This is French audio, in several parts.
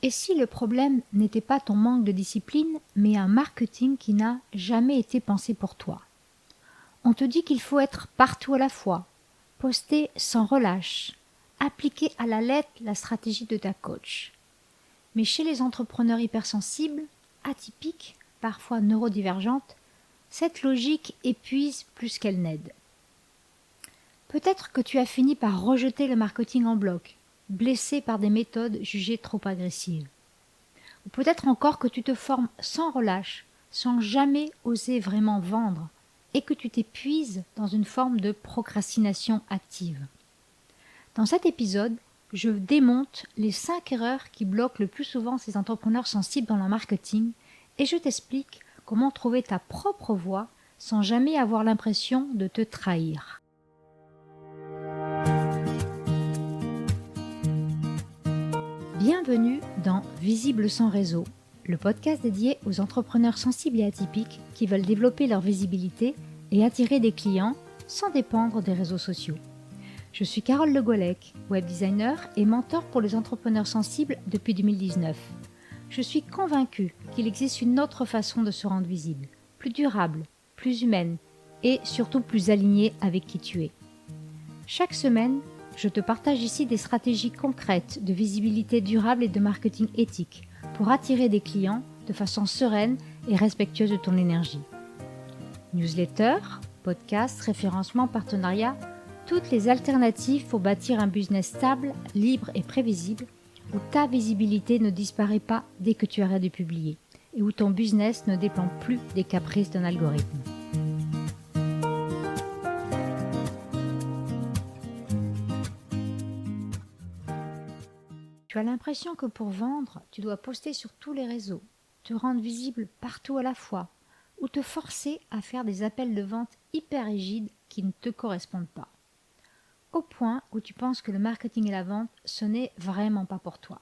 Et si le problème n'était pas ton manque de discipline, mais un marketing qui n'a jamais été pensé pour toi? On te dit qu'il faut être partout à la fois, poster sans relâche, appliquer à la lettre la stratégie de ta coach. Mais chez les entrepreneurs hypersensibles, atypiques, parfois neurodivergentes, cette logique épuise plus qu'elle n'aide. Peut-être que tu as fini par rejeter le marketing en bloc, blessé par des méthodes jugées trop agressives. Ou peut-être encore que tu te formes sans relâche, sans jamais oser vraiment vendre, et que tu t'épuises dans une forme de procrastination active. Dans cet épisode, je démonte les 5 erreurs qui bloquent le plus souvent ces entrepreneurs sensibles dans leur marketing, et je t'explique comment trouver ta propre voie sans jamais avoir l'impression de te trahir. Bienvenue dans Visible sans réseau, le podcast dédié aux entrepreneurs sensibles et atypiques qui veulent développer leur visibilité et attirer des clients sans dépendre des réseaux sociaux. Je suis Carole Le Gollec, web designer et mentor pour les entrepreneurs sensibles depuis 2019. Je suis convaincue qu'il existe une autre façon de se rendre visible, plus durable, plus humaine et surtout plus alignée avec qui tu es. Chaque semaine, je te partage ici des stratégies concrètes de visibilité durable et de marketing éthique pour attirer des clients de façon sereine et respectueuse de ton énergie. Newsletter, podcast, référencement, partenariat, toutes les alternatives pour bâtir un business stable, libre et prévisible où ta visibilité ne disparaît pas dès que tu arrêtes de publier et où ton business ne dépend plus des caprices d'un algorithme. Tu as l'impression que pour vendre, tu dois poster sur tous les réseaux, te rendre visible partout à la fois, ou te forcer à faire des appels de vente hyper rigides qui ne te correspondent pas. Au point où tu penses que le marketing et la vente, ce n'est vraiment pas pour toi.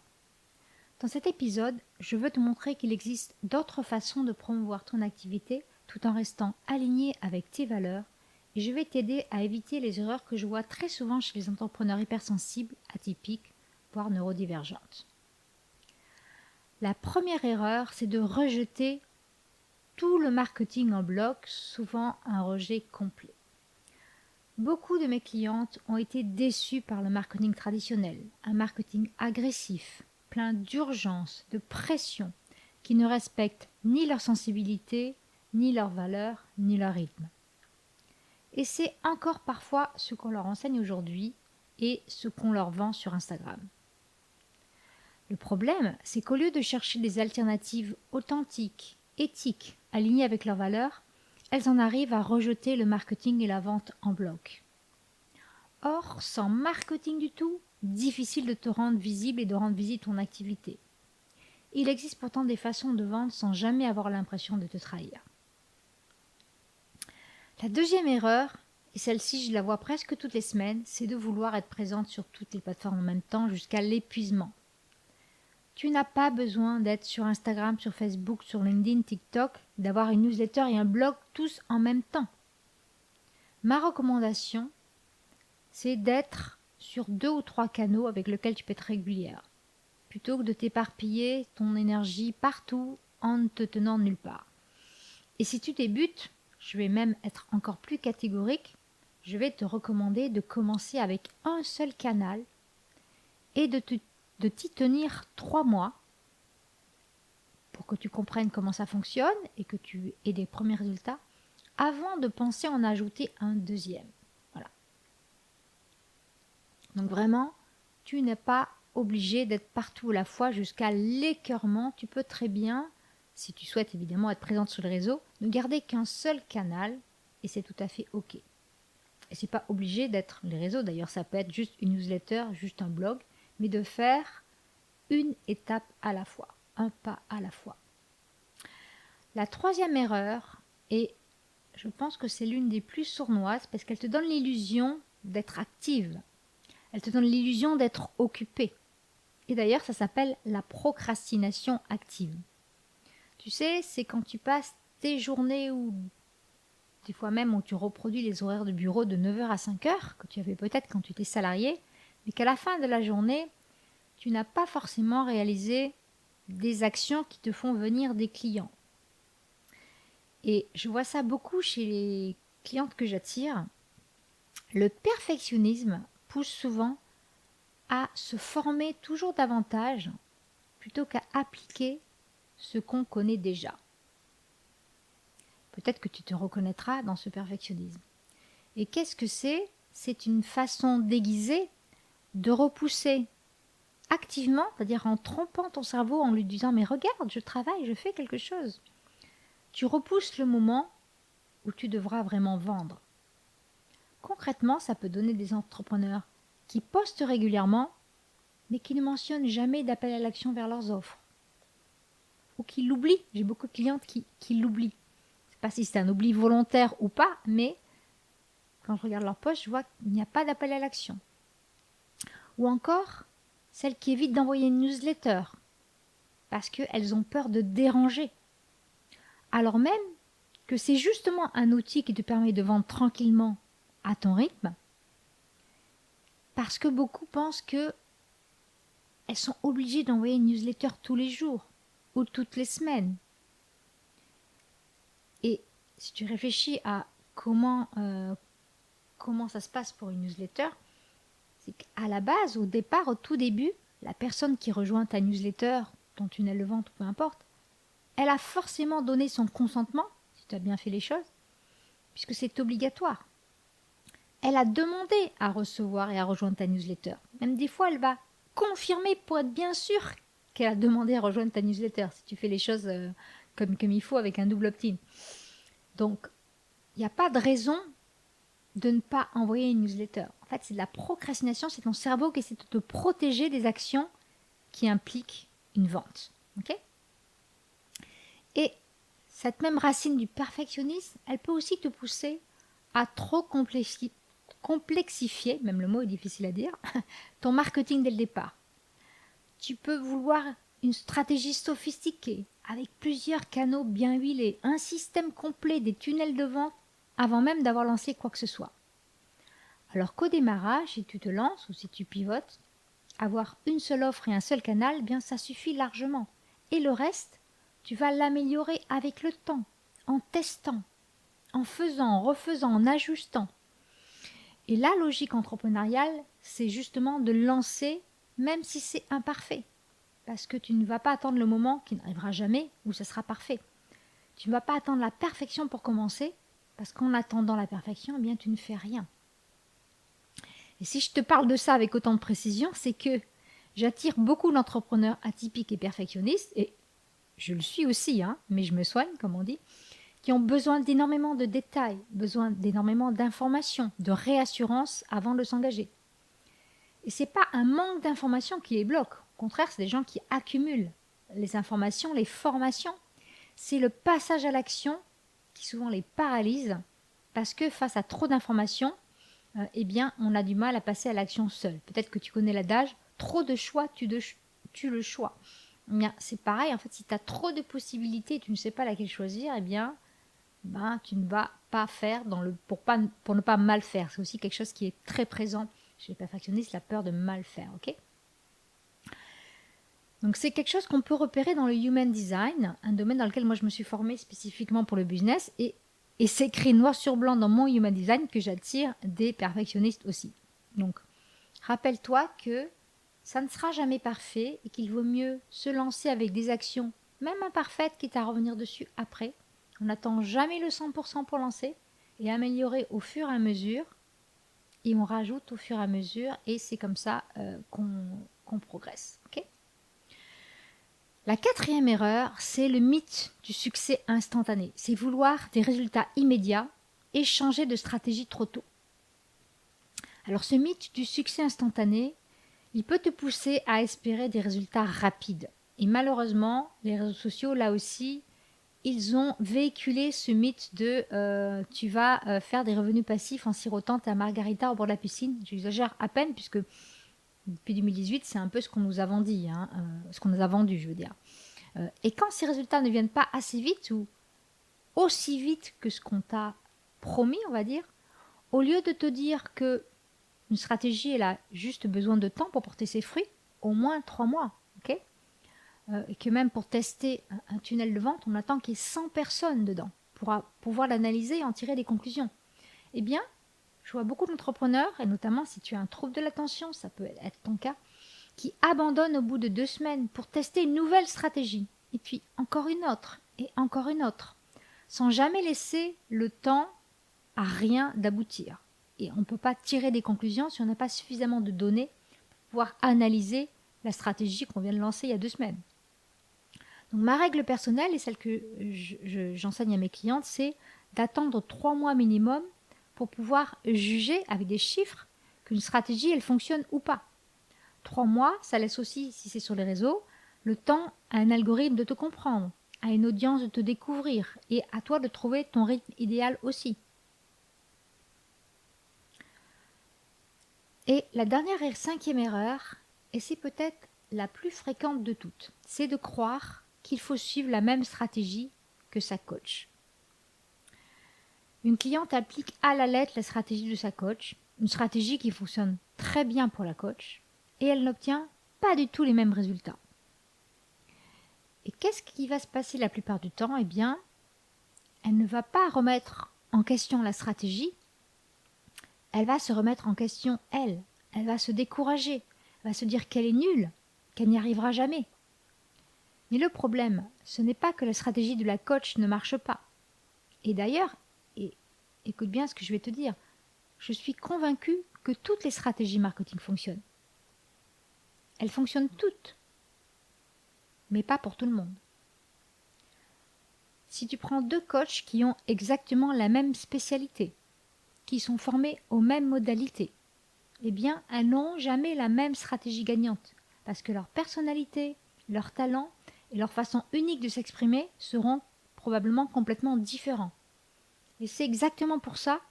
Dans cet épisode, je veux te montrer qu'il existe d'autres façons de promouvoir ton activité tout en restant aligné avec tes valeurs, et je vais t'aider à éviter les erreurs que je vois très souvent chez les entrepreneurs hypersensibles, atypiques, voire neurodivergentes. La première erreur, c'est de rejeter tout le marketing en bloc, souvent un rejet complet. Beaucoup de mes clientes ont été déçues par le marketing traditionnel, un marketing agressif, plein d'urgence, de pression, qui ne respecte ni leur sensibilité, ni leurs valeurs, ni leur rythme. Et c'est encore parfois ce qu'on leur enseigne aujourd'hui et ce qu'on leur vend sur Instagram. Le problème, c'est qu'au lieu de chercher des alternatives authentiques, éthiques, alignées avec leurs valeurs, elles en arrivent à rejeter le marketing et la vente en bloc. Or, sans marketing du tout, difficile de te rendre visible et de rendre visible ton activité. Il existe pourtant des façons de vendre sans jamais avoir l'impression de te trahir. La deuxième erreur, et celle-ci je la vois presque toutes les semaines, c'est de vouloir être présente sur toutes les plateformes en même temps jusqu'à l'épuisement. Tu n'as pas besoin d'être sur Instagram, sur Facebook, sur LinkedIn, TikTok, d'avoir une newsletter et un blog tous en même temps. Ma recommandation, c'est d'être sur 2 ou 3 canaux avec lesquels tu peux être régulière, plutôt que de t'éparpiller ton énergie partout en ne te tenant nulle part. Et si tu débutes, je vais même être encore plus catégorique, je vais te recommander de commencer avec un seul canal et de t'y tenir 3 mois pour que tu comprennes comment ça fonctionne et que tu aies des premiers résultats avant de penser en ajouter un deuxième. Voilà. Donc vraiment, tu n'es pas obligé d'être partout à la fois jusqu'à l'écœurement. Tu peux très bien, si tu souhaites évidemment être présente sur le réseau, ne garder qu'un seul canal et c'est tout à fait OK. Et c'est pas obligé d'être les réseaux, d'ailleurs ça peut être juste une newsletter, juste un blog, mais de faire une étape à la fois, un pas à la fois. La troisième erreur, et je pense que c'est l'une des plus sournoises parce qu'elle te donne l'illusion d'être active. Elle te donne l'illusion d'être occupée. Et d'ailleurs, ça s'appelle la procrastination active. Tu sais, c'est quand tu passes tes journées ou des fois même où tu reproduis les horaires de bureau de 9h à 5h, que tu avais peut-être quand tu étais salarié, mais qu'à la fin de la journée, tu n'as pas forcément réalisé des actions qui te font venir des clients. Et je vois ça beaucoup chez les clientes que j'attire. Le perfectionnisme pousse souvent à se former toujours davantage plutôt qu'à appliquer ce qu'on connaît déjà. Peut-être que tu te reconnaîtras dans ce perfectionnisme. Et qu'est-ce que c'est ? C'est une façon déguisée de repousser activement, c'est-à-dire en trompant ton cerveau, en lui disant « mais regarde, je travaille, je fais quelque chose ». Tu repousses le moment où tu devras vraiment vendre. Concrètement, ça peut donner des entrepreneurs qui postent régulièrement, mais qui ne mentionnent jamais d'appel à l'action vers leurs offres. Ou qui l'oublient. J'ai beaucoup de clientes qui l'oublient. Je ne sais pas si c'est un oubli volontaire ou pas, mais quand je regarde leur poste, je vois qu'il n'y a pas d'appel à l'action. Ou encore, celles qui évitent d'envoyer une newsletter parce qu'elles ont peur de déranger. Alors même que c'est justement un outil qui te permet de vendre tranquillement à ton rythme, parce que beaucoup pensent qu'elles sont obligées d'envoyer une newsletter tous les jours ou toutes les semaines. Et si tu réfléchis à comment ça se passe pour une newsletter, c'est qu'à la base, au départ, au tout début, la personne qui rejoint ta newsletter, ton tunnel de vente, peu importe, elle a forcément donné son consentement, si tu as bien fait les choses, puisque c'est obligatoire. Elle a demandé à recevoir et à rejoindre ta newsletter. Même des fois, elle va confirmer pour être bien sûre qu'elle a demandé à rejoindre ta newsletter, si tu fais les choses comme il faut avec un double opt-in. Donc, il n'y a pas de raison de ne pas envoyer une newsletter. En fait, c'est de la procrastination, c'est ton cerveau qui essaie de te protéger des actions qui impliquent une vente. Okay ? Et cette même racine du perfectionnisme, elle peut aussi te pousser à trop complexifier, même le mot est difficile à dire, ton marketing dès le départ. Tu peux vouloir une stratégie sophistiquée, avec plusieurs canaux bien huilés, un système complet, des tunnels de vente, avant même d'avoir lancé quoi que ce soit. Alors qu'au démarrage, si tu te lances ou si tu pivotes, avoir une seule offre et un seul canal, eh bien ça suffit largement. Et le reste, tu vas l'améliorer avec le temps, en testant, en faisant, en refaisant, en ajustant. Et la logique entrepreneuriale, c'est justement de lancer, même si c'est imparfait. Parce que tu ne vas pas attendre le moment qui n'arrivera jamais où ce sera parfait. Tu ne vas pas attendre la perfection pour commencer, parce qu'en attendant la perfection, eh bien tu ne fais rien. Et si je te parle de ça avec autant de précision, c'est que j'attire beaucoup d'entrepreneurs atypiques et perfectionnistes, et je le suis aussi, mais je me soigne, comme on dit, qui ont besoin d'énormément de détails, besoin d'énormément d'informations, de réassurance avant de s'engager. Et ce n'est pas un manque d'informations qui les bloque. Au contraire, c'est des gens qui accumulent les informations, les formations. C'est le passage à l'action qui souvent les paralyse parce que face à trop d'informations, eh bien, on a du mal à passer à l'action seul. Peut-être que tu connais l'adage, trop de choix tue le choix. Eh bien, c'est pareil, en fait, si tu as trop de possibilités et tu ne sais pas laquelle choisir, eh bien, tu ne vas pas faire pour ne pas mal faire. C'est aussi quelque chose qui est très présent chez les perfectionnistes, la peur de mal faire. Ok ? Donc, c'est quelque chose qu'on peut repérer dans le Human Design, un domaine dans lequel moi je me suis formée spécifiquement pour le business. Et c'est écrit noir sur blanc dans mon Human Design que j'attire des perfectionnistes aussi. Donc, rappelle-toi que ça ne sera jamais parfait et qu'il vaut mieux se lancer avec des actions, même imparfaites, quitte à revenir dessus après. On n'attend jamais le 100% pour lancer et améliorer au fur et à mesure. Et on rajoute au fur et à mesure et c'est comme ça qu'on progresse. Okay ? La quatrième erreur, c'est le mythe du succès instantané. C'est vouloir des résultats immédiats et changer de stratégie trop tôt. Alors ce mythe du succès instantané, il peut te pousser à espérer des résultats rapides. Et malheureusement, les réseaux sociaux, là aussi, ils ont véhiculé ce mythe de tu vas faire des revenus passifs en sirotant ta margarita au bord de la piscine. J'exagère à peine puisque depuis 2018, c'est un peu ce qu'on nous a vendu, ce qu'on nous a vendu, je veux dire. Et quand ces résultats ne viennent pas assez vite ou aussi vite que ce qu'on t'a promis, on va dire, au lieu de te dire que une stratégie, elle a juste besoin de temps pour porter ses fruits, au moins 3 mois, ok ? et que même pour tester un tunnel de vente, on attend qu'il y ait 100 personnes dedans pour pouvoir l'analyser et en tirer des conclusions. Eh bien, je vois beaucoup d'entrepreneurs, et notamment si tu as un trouble de l'attention, ça peut être ton cas, qui abandonnent au bout de 2 semaines pour tester une nouvelle stratégie, et puis encore une autre, et encore une autre, sans jamais laisser le temps à rien d'aboutir. Et on ne peut pas tirer des conclusions si on n'a pas suffisamment de données pour pouvoir analyser la stratégie qu'on vient de lancer il y a 2 semaines. Donc ma règle personnelle et celle que j'enseigne à mes clientes, c'est d'attendre 3 mois minimum pour pouvoir juger avec des chiffres qu'une stratégie, elle fonctionne ou pas. 3 mois, ça laisse aussi, si c'est sur les réseaux, le temps à un algorithme de te comprendre, à une audience de te découvrir et à toi de trouver ton rythme idéal aussi. Et la dernière et 5e erreur, et c'est peut-être la plus fréquente de toutes, c'est de croire qu'il faut suivre la même stratégie que sa coach. Une cliente applique à la lettre la stratégie de sa coach, une stratégie qui fonctionne très bien pour la coach, et elle n'obtient pas du tout les mêmes résultats. Et qu'est-ce qui va se passer la plupart du temps ? Eh bien, elle ne va pas remettre en question la stratégie, elle va se remettre en question elle. Elle va se décourager, elle va se dire qu'elle est nulle, qu'elle n'y arrivera jamais. Mais le problème, ce n'est pas que la stratégie de la coach ne marche pas. Et d'ailleurs, écoute bien ce que je vais te dire, je suis convaincue que toutes les stratégies marketing fonctionnent. Elles fonctionnent toutes, mais pas pour tout le monde. Si tu prends 2 coachs qui ont exactement la même spécialité, qui sont formés aux mêmes modalités, eh bien, elles n'auront jamais la même stratégie gagnante, parce que leur personnalité, leur talent et leur façon unique de s'exprimer seront probablement complètement différents. Et c'est exactement pour ça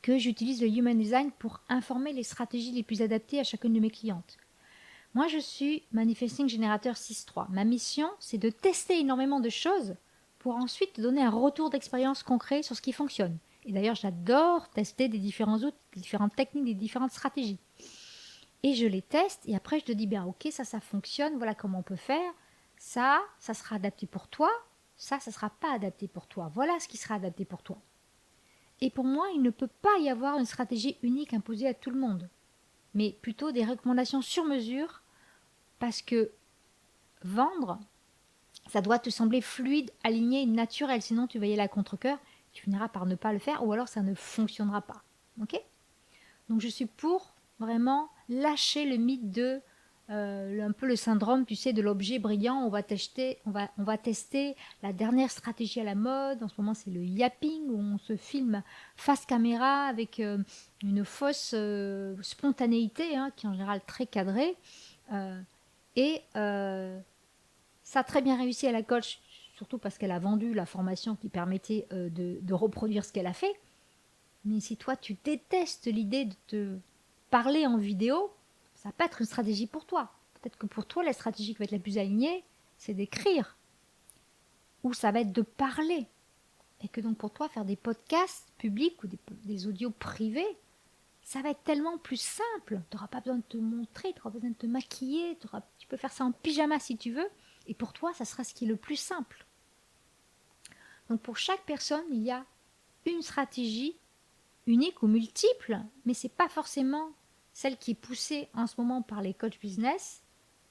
que j'utilise le Human Design pour informer les stratégies les plus adaptées à chacune de mes clientes. Moi, je suis Manifesting Generator 6.3. Ma mission, c'est de tester énormément de choses pour ensuite te donner un retour d'expérience concret sur ce qui fonctionne. Et d'ailleurs, j'adore tester des différents outils, des différentes techniques, des différentes stratégies. Et je les teste et après, je te dis, bien, ok, ça fonctionne, voilà comment on peut faire. Ça sera adapté pour toi. Ça ne sera pas adapté pour toi. Voilà ce qui sera adapté pour toi. Et pour moi, il ne peut pas y avoir une stratégie unique imposée à tout le monde, mais plutôt des recommandations sur mesure, parce que vendre, ça doit te sembler fluide, aligné, naturel, sinon tu vas y aller à contre-cœur, tu finiras par ne pas le faire, ou alors ça ne fonctionnera pas. Ok ? Donc je suis pour vraiment lâcher le mythe de un peu le syndrome, tu sais, de l'objet brillant. On va tester la dernière stratégie à la mode. En ce moment, c'est le yapping, où on se filme face caméra avec une fausse spontanéité, qui est en général très cadrée. Ça a très bien réussi à la coach, surtout parce qu'elle a vendu la formation qui permettait de reproduire ce qu'elle a fait. Mais si toi, tu détestes l'idée de te parler en vidéo, ça peut être une stratégie pour toi. Peut-être que pour toi, la stratégie qui va être la plus alignée, c'est d'écrire. Ou ça va être de parler. Et que donc pour toi, faire des podcasts publics ou des audios privés, ça va être tellement plus simple. Tu n'auras pas besoin de te montrer, tu n'auras pas besoin de te maquiller. Tu peux faire ça en pyjama si tu veux. Et pour toi, ça sera ce qui est le plus simple. Donc pour chaque personne, il y a une stratégie unique ou multiple, mais ce n'est pas forcément celle qui est poussée en ce moment par les coachs business,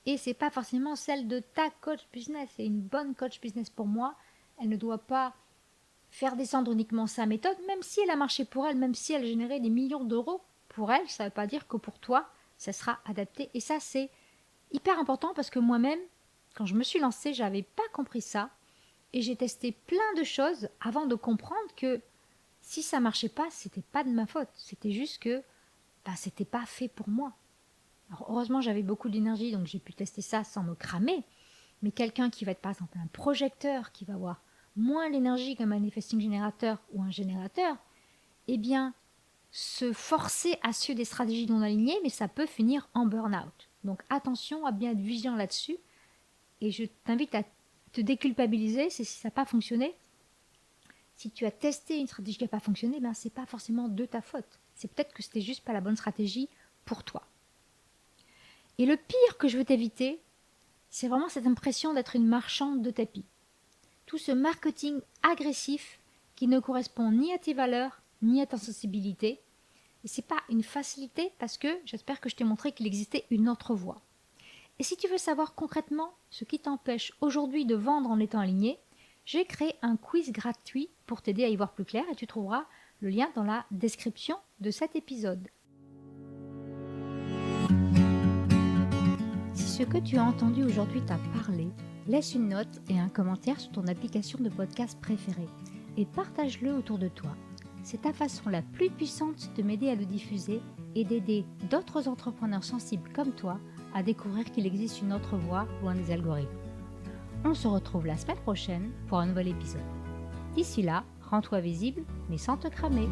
et ce n'est pas forcément celle de ta coach business. Et une bonne coach business pour moi, elle ne doit pas faire descendre uniquement sa méthode, même si elle a marché pour elle, même si elle générait des millions d'euros pour elle, ça ne veut pas dire que pour toi, ça sera adapté. Et ça, c'est hyper important parce que moi-même, quand je me suis lancée, je n'avais pas compris ça. Et j'ai testé plein de choses avant de comprendre que si ça marchait pas, c'était pas de ma faute. C'était juste que c'était pas fait pour moi. Alors heureusement, j'avais beaucoup d'énergie, donc j'ai pu tester ça sans me cramer. Mais quelqu'un qui va être par exemple un projecteur, qui va avoir moins l'énergie qu'un manifesting générateur ou un générateur, eh bien, se forcer à suivre des stratégies non alignées, mais ça peut finir en burn-out. Donc attention à bien être vigilant là-dessus. Et je t'invite à te déculpabiliser, c'est si ça n'a pas fonctionné. Si tu as testé une stratégie qui n'a pas fonctionné, ce n'est pas forcément de ta faute. C'est peut-être que c'était juste pas la bonne stratégie pour toi. Et le pire que je veux t'éviter, C'est vraiment cette impression d'être une marchande de tapis. Tout ce marketing agressif qui ne correspond ni à tes valeurs, ni à ta sensibilité. Et c'est pas une facilité parce que j'espère que je t'ai montré qu'il existait une autre voie. Et si tu veux savoir concrètement ce qui t'empêche aujourd'hui de vendre en étant aligné, j'ai créé un quiz gratuit pour t'aider à y voir plus clair et tu trouveras le lien dans la description de cet épisode. Si ce que tu as entendu aujourd'hui t'a parlé, laisse une note et un commentaire sur ton application de podcast préférée et partage-le autour de toi. C'est ta façon la plus puissante de m'aider à le diffuser et d'aider d'autres entrepreneurs sensibles comme toi à découvrir qu'il existe une autre voie loin des algorithmes. On se retrouve la semaine prochaine pour un nouvel épisode. D'ici là, rends-toi visible mais sans te cramer.